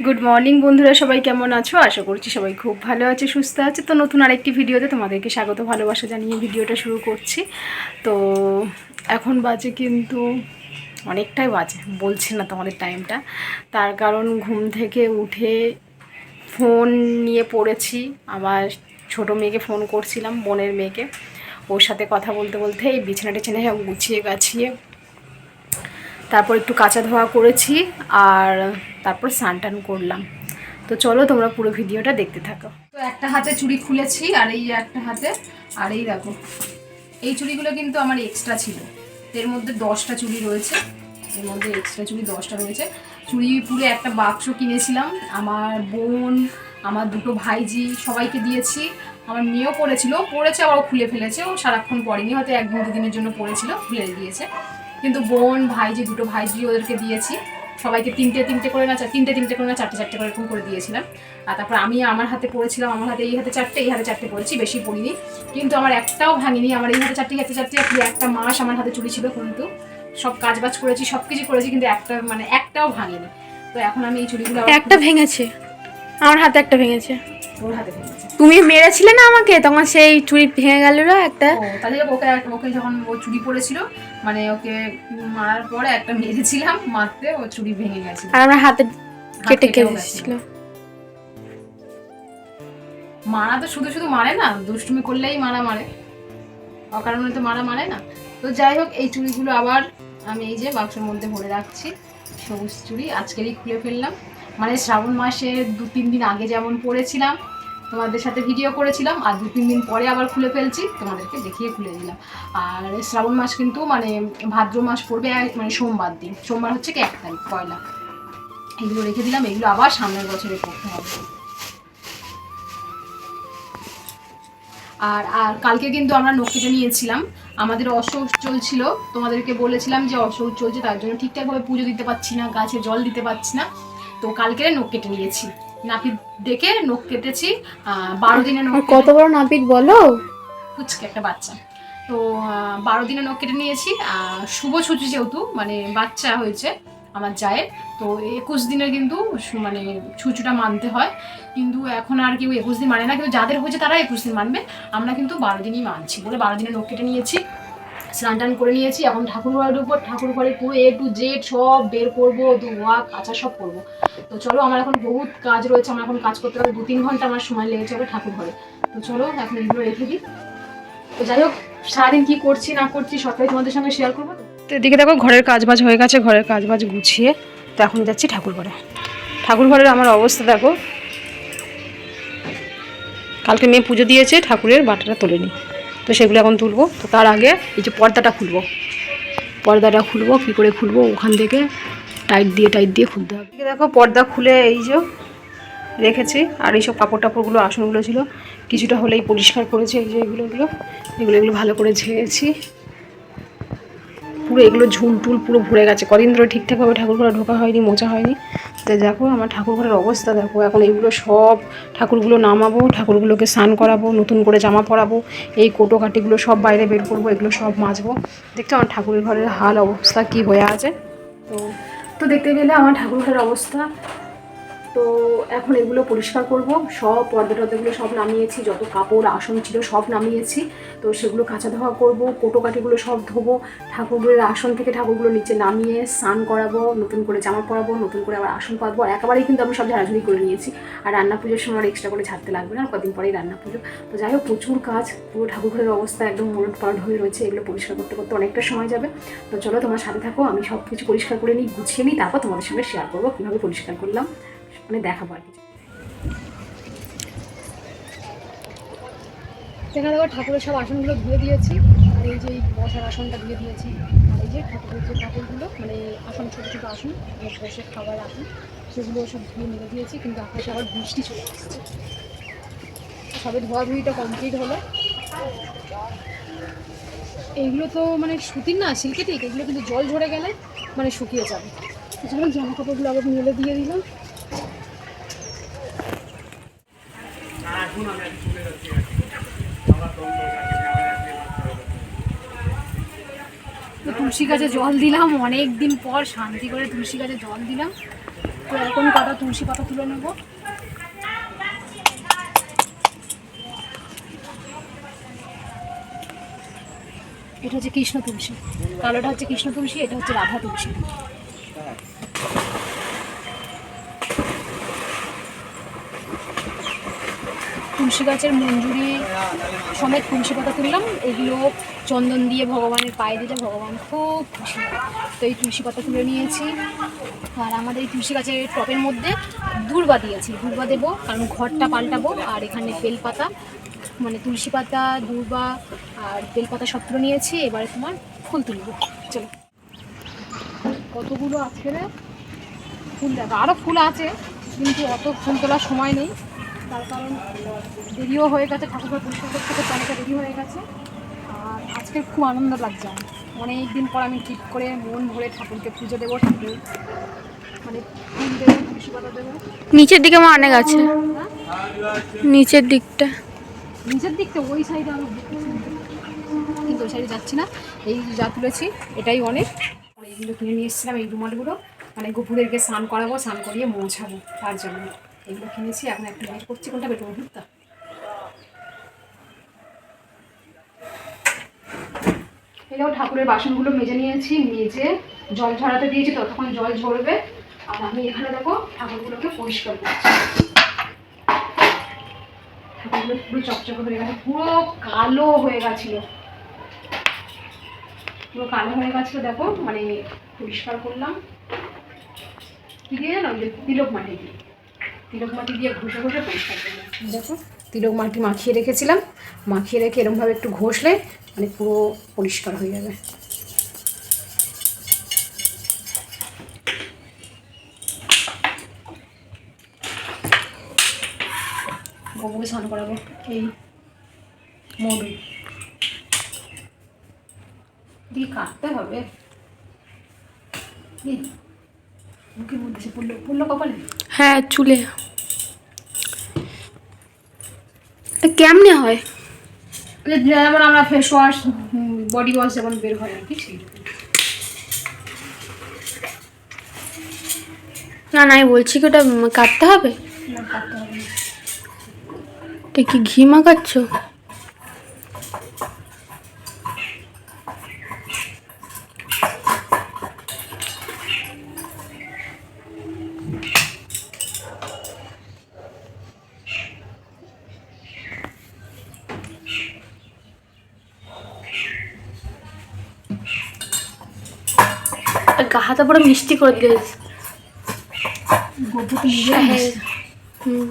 Good morning বন্ধুরা, সবাই কেমন আছো? আশা করছি সবাই খুব ভালো আছে, সুস্থ আছে। তো নতুন আরেকটি ভিডিওতে তোমাদেরকে স্বাগত ভালোবাসা জানিয়ে ভিডিওটা শুরু করছি। তো এখন বাজে কিন্তু অনেকটাই বাজে, বলছি না তোমাদের টাইমটা। তার কারণ ঘুম থেকে উঠে ফোন নিয়ে পড়েছি। আমার ছোটো মেয়েকে ফোন করছিলাম, বোনের মেয়েকে। ওর সাথে কথা বলতে বলতে এই বিছানা টিছানা গুছিয়ে গাছিয়ে তারপর একটু কাঁচা ধোয়া করেছি, আর তারপর স্নান টান করলাম। তো চলো তোমরা পুরো ভিডিওটা দেখতে থাকো। তো একটা হাতে চুড়ি খুলেছি, আর এই একটা হাতে, আর এই দেখো এই চুড়িগুলো কিন্তু আমার এক্সট্রা ছিল। এর মধ্যে 10টা চুড়ি রয়েছে, এর মধ্যে এক্সট্রা চুড়ি 10টা রয়েছে। চুড়ি পুরো একটা বাক্স কিনেছিলাম। আমার বোন, আমার দুটো ভাইজি সবাইকে দিয়েছি। আমার মেয়েও পড়েছে আবার খুলে ফেলেছে। ও সারাক্ষণ পরেনি, হয়তো 1-2 দিনের জন্য পড়েছিল, খুলে দিয়েছে। কিন্তু বোন, ভাইজি, দুটো ভাইজি ওদেরকে দিয়েছি। সবাইকে তিনটে করে না, তিনটে করে না, চারটে করে এরকম করে দিয়েছিলাম। আর তারপর আমি আমার হাতে পড়েছিলাম, আমার হাতে এই হাতে 4টে, এই হাতে 4টে পড়েছি, বেশি পড়িনি। কিন্তু আমার একটাও ভাঙিনি। আমার এই হাতে 4টে, হাতে 4টে, পুরো একটা মাস আমার হাতে চুড়ি ছিল। কিন্তু সব কাজবাজ করেছি, সব কিছু করেছি, কিন্তু একটাও ভাঙিনি। তো এখন আমি এই চুড়িগুলো একটা ভেঙেছে, আমার হাতে একটা ভেঙেছে। ওর হাতে ভেঙেছে। তুমি মেরেছিলে না আমাকে, তখন সেই চুড়ি ভেঙে গেল একটা। তাহলে ওকে যখন ও চুড়ি পড়েছিল, মানে ওকে মারার পরে একটা মেরেছিলাম, মারতে ও চুড়ি ভেঙে গেছে, আর আমার হাতে কেটে গেছিল। মারা তো শুধু শুধু মারে না, দুষ্টুমি করলেই মারে, অকারণে তো মারে না। তো যাই হোক, এই চুড়িগুলো আবার আমি এই যে বাক্সের মধ্যে ভরে রাখছি। সবুজ চুড়ি আজকেরই খুলে ফেললাম, মানে শ্রাবণ মাসের 2-3 দিন আগে যেমন পরেছিলাম, তোমাদের সাথে ভিডিও করেছিলাম, আর 2-3 দিন পরে আবার খুলে ফেলছি, তোমাদেরকে দেখিয়ে খুলে দিলাম। আর শ্রাবণ মাস কিন্তু মানে ভাদ্র মাস পড়বে, মানে সোমবার দিন, সোমবার হচ্ছে কি 1 তারিখ, পয়লা। এগুলো রেখে দিলাম, এগুলো আবার সামনের বছরে পড়তে হবে। আর কালকে কিন্তু আমরা নখ কেটে নিয়েছিলাম। আমাদের অসৌচ চলছিল, তোমাদেরকে বলেছিলাম যে অসৌচ চলছে, তার জন্য ঠিকঠাকভাবে পুজো দিতে পারছি না, গাছে জল দিতে পারছি না। তো কালকে নখ কেটে নিয়েছি, নাপিত ডেকে নখ কেটেছি। 12 দিনে নখ। কত বড় নাপিত বলো? ফুচকে একটা বাচ্চা। তো 12 দিনে নখ কেটে নিয়েছি। শুভ ছুটি যেহেতু, মানে বাচ্চা হয়েছে আমার জায়ের, তো 21 দিনের কিন্তু মানে ছুটিটা মানতে হয়। কিন্তু এখন আর কেউ 21 দিন মানে না, কিন্তু যাদের হয়েছে তারা 21 দিন মানবে। আমরা কিন্তু 12 দিনই মানছি বলে 12 দিনে নখ কেটে নিয়েছি, স্নান টান করে নিয়েছি। এখন ঠাকুর ঘরের উপর, ঠাকুর ঘরে পুরো A to Z সব বের করবো, ধোয়া কাঁচা সব করবো। তো চলো, আমার এখন বহুত কাজ রয়েছে, আমার এখন কাজ করতে হবে, 2-3 ঘন্টা আমার সময় লেগেছে হবে ঠাকুর ঘরে। তো চলো এখন এগুলো রেখে দিই। তো যাই হোক, সারাদিন কি করছি না করছি সবটাই তোমাদের সঙ্গে শেয়ার করবো। তো এদিকে দেখো ঘরের কাজবাজ হয়ে গেছে, ঘরের কাজবাজ গুছিয়ে তো এখন যাচ্ছি ঠাকুর ঘরে। ঠাকুর ঘরের আমার অবস্থা দেখো, কালকে মেয়ে পুজো দিয়েছে, ঠাকুরের বাটাটা তোলেনি, তো সেগুলো এখন তুলবো। তো তার আগে এই যে পর্দাটা খুলবো, কী করে খুলবো, ওখান থেকে টাইট দিয়ে খুলতে হবে। দেখো পর্দা খুলে এই যে রেখেছি, আর এইসব কাপড় টাপড়গুলো, আসনগুলো ছিল, কিছুটা হলেই পরিষ্কার করেছি। এই যে এগুলো ভালো করে ঝেড়েছি, পুরো এগুলো ঝুলটুল পুরো ভরে গেছে। কদিন ধরে ঠিকঠাকভাবে ঠাকুর ঘরে ঢোকা হয়নি, মোছা হয়নি। তো দেখো আমার ঠাকুর ঘরের অবস্থা দেখো। এখন এইগুলো সব ঠাকুরগুলো নামাবো, ঠাকুরগুলোকে স্নান করাবো, নতুন করে জামা পরাবো, এই কোটো কাটিগুলো সব বাইরে বের করবো, এগুলো সব মাজবো। দেখছো আমার ঠাকুরের ঘরের হাল অবস্থা কি হয়ে আছে। তো দেখতে গেলে আমার ঠাকুর ঘরের অবস্থা। তো এখন এগুলো পরিষ্কার করব, সব পর্দা টর্দাগুলো সব নামিয়েছি, যত কাপড় আসন ছিল সব নামিয়েছি। তো সেগুলো কাঁচা ধোয়া করবো, কোটোকাটিগুলো সব ধোবো, ঠাকুরগুলোর আসন থেকে ঠাকুরগুলো নিচে নামিয়ে স্নান করাবো, নতুন করে জামা পরাবো, নতুন করে আবার আসন পাতবো। আর একেবারেই কিন্তু আমি সব ঝাড়াঝুড়ি করে নিয়েছি। আর রান্না পুজোর সময় আর এক্সট্রা করে ঝাড়তে লাগবে না, কদিন পরেই রান্না পুজো। তো যাই হোক, প্রচুর কাজ, পুরো ঠাকুরঘরের অবস্থা একদম মোলট পালট হয়ে রয়েছে। এগুলো পরিষ্কার করতে করতে অনেকটা সময় যাবে। তো চলো তোমার সাথে থাকো, আমি সব কিছু পরিষ্কার করে নিই, গুছিয়ে নিই, তারপর তোমাদের সঙ্গে শেয়ার করবো কীভাবে পরিষ্কার করলাম, মানে দেখাবো আর কিছু। এখানে দেখো ঠাকুরের সব আসনগুলো ধুয়ে দিয়েছি, আর এই যে এই বসার আসনটা ধুয়ে দিয়েছি, আর এই যে ঠাকুরের যে কাপড়গুলো, মানে আসন, ছোটো ছোটো আসন, বসে খাবার আসন, সেগুলো সব ধুয়ে মেরে দিয়েছি। কিন্তু আকাশে আবার বৃষ্টি চলে আসছে, সবে ধোয়াধুয়িটা কমপ্লিট হলো। এইগুলো তো মানে সুতির না, সিল্কেটিক, এগুলো কিন্তু জল ঝরে গেলে মানে শুকিয়ে যাবে। যখন জামা কাপড়গুলো আবার মেলে দিয়ে দিলাম। তুলসী গাছে জল দিলাম, অনেক দিন পর শান্তি করে তুলসী গাছে জল দিলাম। তো এখন কটা তুলসী পাতা তুলে নেব। এটা হচ্ছে কৃষ্ণ তুলসী, কালোটা হচ্ছে কৃষ্ণ তুলসী, এটা হচ্ছে রাধা তুলসী। তুলসী গাছের মঞ্জুরি সমেত তুলসী পাতা তুললাম। এগুলো চন্দন দিয়ে ভগবানের পায়ে দিলে ভগবান খুব খুশি হয়। তো এই তুলসী পাতা তুলে নিয়েছি। আর আমাদের এই তুলসী গাছের টবের মধ্যে দূর্বা দিয়েছি, দূর্বা দেবো কারণ ঘরটা পাল্টাবো। আর এখানে বেলপাতা, মানে তুলসী পাতা, দূর্বা আর বেলপাতা সব তুলে নিয়েছি। এবারে তোমার ফুল তুলবো। চলো, কতগুলো আজকে ফুল দেখো, আরও ফুল আছে কিন্তু অত ফুল তোলার সময় নেই, তার কারণ দেরিও হয়ে গেছে, ঠাকুরঘর পরিষ্কার করতে করতে অনেকটা দেরি হয়ে গেছে। আর আজকে খুব আনন্দ লাগছে আমার, অনেক দিন পর আমি ঠিক করে মন ভরে ঠাকুরকে পুজো দেবো, ঠাকুর মানে ফুল দেবো, তুলসী পাতা দেবো। নিচের দিকে আমার অনেক আছে, নিচের দিকটা, নিচের দিকটা ওই সাইডে আরও, কিন্তু ওই সাইডে যাচ্ছি না। এই যা তুলেছি এটাই অনেক। এইগুলো কিনে নিয়ে এসেছিলাম, এই রুমালগুলো, মানে গপুরেরকে স্নান করাবো, স্নান করিয়ে মোছাবো, তার জন্য এগুলো কিনেছি। এখন একটা বের করছি, কোনটা বের করবো, ভুট্টা। এই দেখো ঠাকুরের বাসনগুলো মেজে নিয়েছি, মেজে জল ঝরাতে দিয়েছি, ততক্ষণ জল ঝরবে। আর আমি এখানে দেখো ঠাকুরগুলোকে পরিষ্কার করছি। ঠাকুরগুলো পুরো চকচকে হয়ে গেছে, পুরো কালো হয়ে গেছিলো, পুরো কালো হয়ে গেছিলো। দেখো মানে পরিষ্কার করলাম কি দিয়ে জানো, যে তিলক মাটি দিয়ে, তিলক মাটি দিয়ে ঘষে ঘষে পরিষ্কার করলাম। দেখো তিলক মাটি মাখিয়ে রেখেছিলাম, মাখিয়ে রেখে এরকমভাবে একটু ঘষলে মানে পুরো পরিষ্কার হয়ে যাবে। গোবরে স্নান করাবো, এই মধু দিয়ে কাটতে হবে। মুখের মধ্যে সে পড়লো, পড়লো কপালে। হ্যাঁ চুলে। কেমনে হয়? যেমন আমরা ফেস ওয়াশ, বডি ওয়াশ যেমন বের হয় আর কি, সেইরকম। না না, আমি বলছি কি ওটা কাটতে হবে? না, কাটতে হবে না। এটা কি ঘি মাখাচ্ছ? গা হাতে পুরো মিষ্টি করে দিয়েছে। গোবর তো নিজে হুম।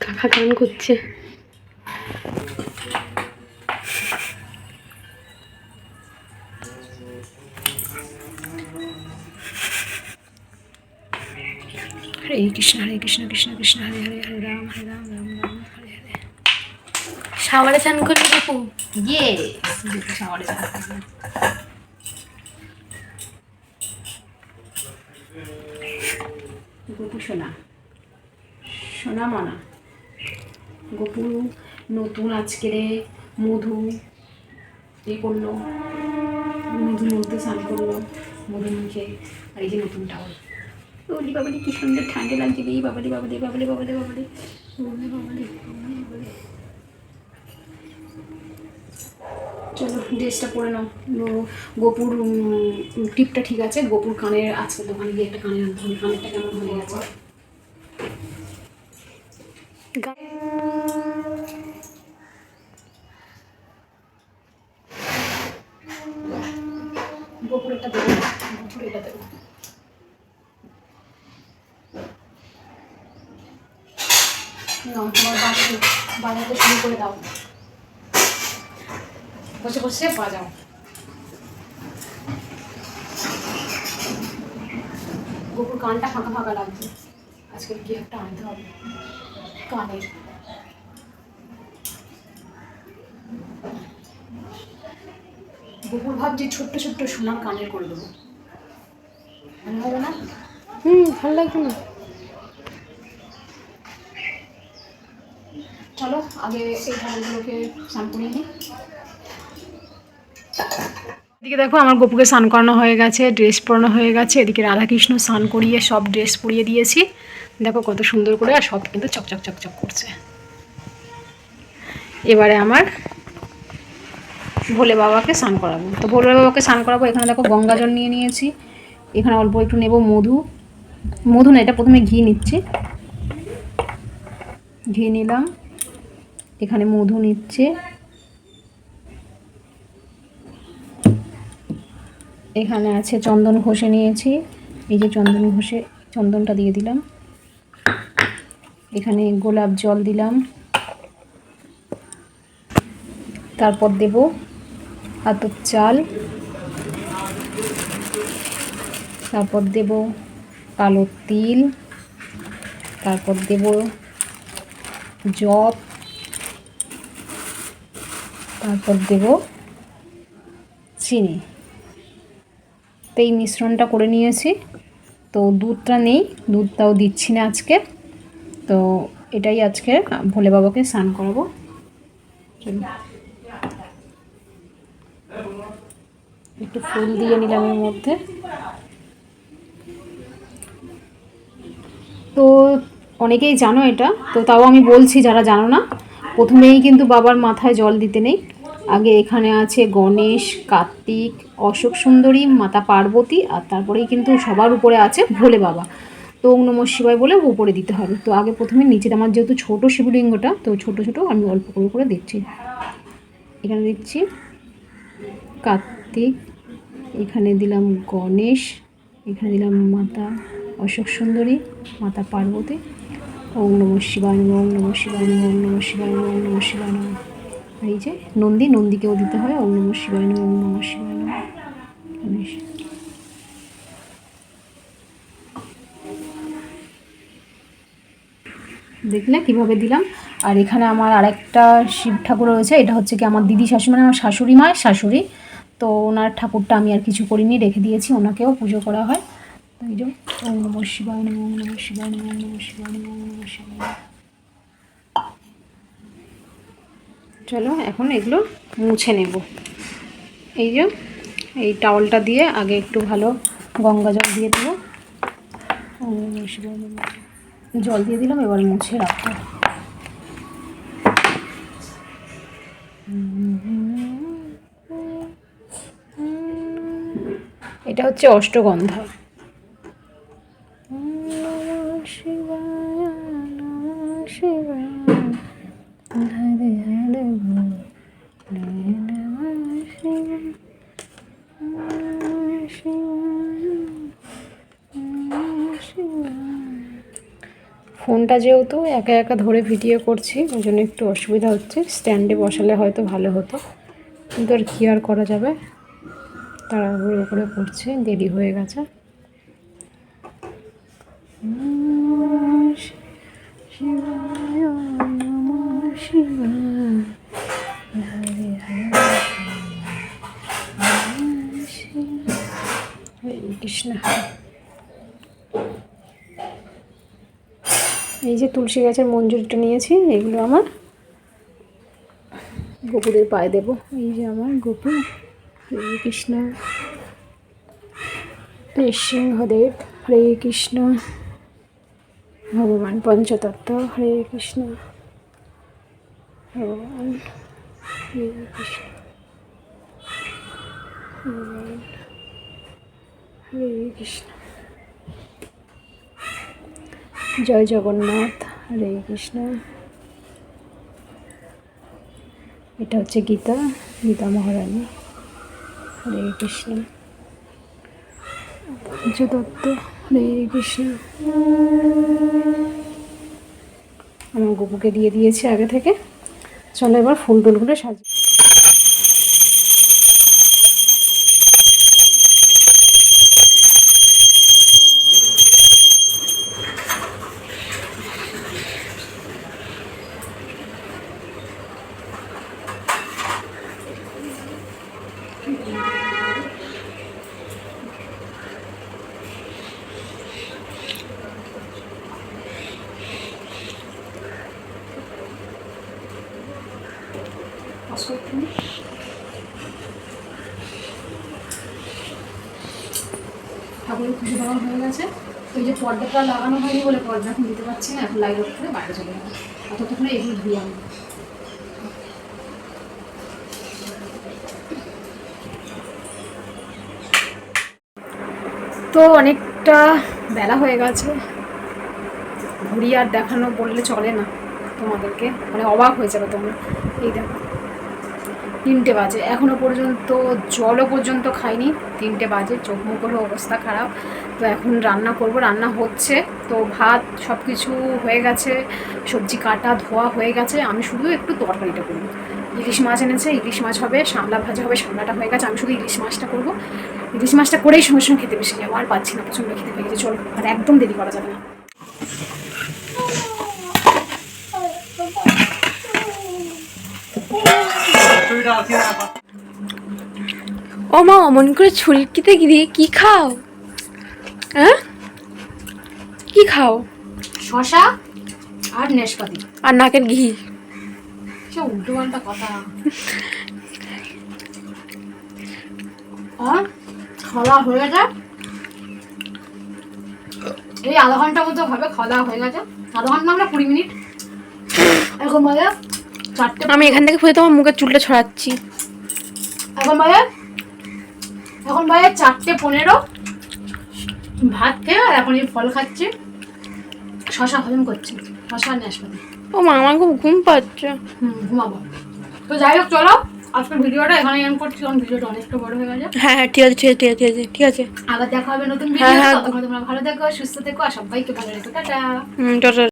কাকা গান করছে। হরে কৃষ্ণ হরে কৃষ্ণ কৃষ্ণ কৃষ্ণ হরে হরে, হরে রাম হরে রাম রাম রাম হরে হরে। সাওয়ারে চান করলে দেখো। সাওয়ারে গপু সোনা, সোনা মানা। গপু নতুন আজকের মধু এ করলো, মধুর মধ্যে স্নান করলো, মধু মুখে। আর এই যে নতুন টাওয়াল, ওলি বাবালি কি সুন্দর ঠান্ডা লাগছে, এই বাবালি বাবালি বাবালি বাবালি বাবালি বাবালি বাবালি বাবালি। চলো ড্রেসটা পরে নাও। গোপুর টিপটা ঠিক আছে, গোপুর কানের আজকে দোকানে গিয়ে একটা কানের আনতে হবে, কানেরটা কেমন হয়ে গেছে। গোপুর এটা দেবো, গোপুর এটা দেবো। না তোমার বাজাতে শুরু করে দাও, বসে বসে বাজাও। গোপুর কানটা ফাঁকা ফাঁকা লাগছে, আজকে কি একটা আনতে হবে কানের। গোপুর ভাবছি ছোট্ট ছোট্ট সোনার কানের করে দেবো। ভালো হবে না? ভালো লাগবে না। চলো আগে এই ঠাকুরগুলোকে স্নান করিয়ে নিই। এদিকে দেখো আমার গপুকে স্নান করানো হয়ে গেছে, ড্রেস পরানো হয়ে গেছে। এদিকে রাধাকৃষ্ণ স্নান করিয়ে সব ড্রেস পরিয়ে দিয়েছি। দেখো কত সুন্দর করে, আর সব কিন্তু চকচক চকচক করছে। এবারে আমার ভোলে বাবাকে স্নান করাবো। তো ভোলে বাবাকে স্নান করাবো। এখানে দেখো গঙ্গা জল নিয়ে নিয়েছি। এখানে অল্প একটু নেব মধু। মধু না, এটা প্রথমে ঘি নিচ্ছি। ঘি নিলাম, এখানে মধু নিচ্ছে, এখানে আছে চন্দন ঘষে নিয়েছি। এই যে চন্দন ঘষে, চন্দনটা দিয়ে দিলাম। এখানে গোলাপ জল দিলাম, তারপর দেব আতপ চাল, তারপর দেব কালো তিল, তারপর দেব জব, তারপর দেব চিনি। তো এই মিশ্রণটা করে নিয়েছি। তো দুধটা নেই, দুধটাও দিচ্ছি না আজকে। তো এটাই আজকে ভোলে বাবাকে স্নান করাবো। একটু ফুল দিয়ে নিলাম এর মধ্যে। তো অনেকেই জানো এটা, তো তাও আমি বলছি যারা জানো না। প্রথমেই কিন্তু বাবার মাথায় জল দিতে নেই। আগে এখানে আছে গণেশ, কার্তিক, অশোক সুন্দরী, মাতা পার্বতী, আর তারপরেই কিন্তু সবার উপরে আছে ভোলে বাবা। তো ওম নমঃ শিবায় বলে উপরে দিতে হবে। তো আগে প্রথমে নিচে, আমার যেহেতু ছোটো শিবলিঙ্গটা, তো ছোটো ছোটো আমি অল্প করে করে দিচ্ছি। এখানে দিচ্ছি কার্তিক, এখানে দিলাম গণেশ, এখানে দিলাম মাতা অশোক সুন্দরী, মাতা পার্বতী। ওম নমঃ শিবায় নমঃ, ওম নমঃ শিবায় নমঃ, ওম নমঃ শিবায় নমঃ, ওম নমঃ শিবায় নমঃ। আর এই যে নন্দী, নন্দীকেও দিতে হয় ওম নমঃ শিবায় নমঃ, ওম নমঃ শিবায় নমঃ। গণেশ, দেখলে কিভাবে দিলাম। আর এখানে আমার আরেকটা শিব ঠাকুর রয়েছে। এটা হচ্ছে কি আমার দিদি শাশুড়ি, মানে আমার শাশুড়ি মায়ের শাশুড়ি। তো ওনার ঠাকুরটা আমি আর কিছু করিনি, রেখে দিয়েছি। ওনাকেও পুজো করা হয়। তো এই যে ওম নমঃ শিবায় নমঃ, ওম নমঃ শিবায় নমঃ, ওম নমঃ শিবায় নমঃ, ওম নমঃ শিবায় নমঃ। চলো এখন এগুলো মুছে নেব। এই যে এই টাওয়ালটা দিয়ে আগে একটু ভালো গঙ্গা জল দিয়ে দেবো। ওম নমঃ শিবায় নমঃ। জল দিয়ে দিলাম, এবার মুছে রাখবো। এটা হচ্ছে অষ্টগন্ধা। ফোনটা যেহেতু একা একা ধরে ভিডিও করছি, ওই জন্য একটু অসুবিধা হচ্ছে। স্ট্যান্ডে বসালে হয়তো ভালো হতো, কিন্তু আর কি আর করা যাবে, তাড়াহুড়ো করে পড়ছে, দেরি হয়ে গেছে। কৃষ্ণ। এই যে তুলসী গাছের মঞ্জুরিটা নিয়েছি, এগুলো আমার গোপুদের পায়ে দেব। এই যে আমার গোপু, হরে কৃষ্ণ। নৃসিংহদেব, হরে কৃষ্ণ। ভগবান পঞ্চতত্ত্ব, হরে কৃষ্ণ। ভগবান, হরে কৃষ্ণ। ভগবান, হরে কৃষ্ণ। জয় জগন্নাথ, হরে কৃষ্ণ। এটা হচ্ছে গীতা, গীতা মহারানী, হরে কৃষ্ণ। পঞ্চতত্ত্ব, হরে কৃষ্ণ। আমার গোপুকে দিয়ে দিয়েছি আগে থেকে। চলো এবার ফুল টুলগুলো সাজি। ঠাকুরের পুজো দেওয়া হয়ে গেছে। তো এই যে পর্দাটা লাগানো হয়নি বলে পর্দা এখন দিতে পারছি না, এখন লাইট অফ করে বাইরে চলে যাবো। ততক্ষণে এগুলো ধুয়ে আনবো। তো অনেকটা বেলা হয়ে গেছে, ঘুরি আর দেখানো বললে চলে না তোমাদেরকে, মানে অবাক হয়ে যাবে তোমরা। এই দেখো 3টে বাজে, এখনও পর্যন্ত জলও পর্যন্ত খাইনি। 3টে বাজে, চোখ মুখ করে অবস্থা খারাপ। তো এখন রান্না করব, রান্না হচ্ছে। তো ভাত সব কিছু হয়ে গেছে, সবজি কাটা ধোয়া হয়ে গেছে, আমি শুধু একটু তরকারিটা করবো। ইলিশ মাছ এনেছে, ইলিশ মাছ হবে, সামলা ভাজা হবে, সামলাটা হয়ে গেছে, আমি শুধু ইলিশ মাছটা করবো। ইলিশ মাছটা করেই সঙ্গে সঙ্গে খেতে বেশি যাবো, আর পাচ্ছি না, প্রচণ্ড খেতে পেয়ে গেছে। চলো, আর একদম দেরি করা যাবে না। ও মা, অমন করে ছুরিকিতে গিয়ে কি খাও? হ্যাঁ, কি খাও? শশা আর নেশপাতি আর নাকের ঘি। সে উল্টো পাল্টা কথা। আর খাওয়া হয়ে গেছে, এই আধা ঘন্টার মতো হবে খাওয়া দাওয়া হয়ে গেছে। আধা ঘন্টা আমরা 20 মিনিট। এখন বাজে 4টে। আমি এখান থেকে ফুলে তোমার মুখের চুলটা ছড়াচ্ছি। এখন বাজে 4:15। ভাত খেয়ে আর এখন এই ফল খাচ্ছি, শশা হজম করছি, শশা আর নাশপাতি। ও মা, আমার খুব ঘুম পাচ্ছে। ঘুমাবো। তো যাই হোক, চলো আজকের ভিডিওটা এখানে এন্ড করছি, কারণ ভিডিওটা অনেকটা বড় হয়ে গেছে। হ্যাঁ হ্যাঁ, ঠিক আছে ঠিক আছে ঠিক আছে ঠিক আছে। আবার দেখা হবে নতুন হ্যাঁ, ভিডিও। হ্যাঁ। ততক্ষণ তোমরা ভালো থেকো, সুস্থ থেকো, আর সবাইকে ভালো রেখো। টাটা। টাটা।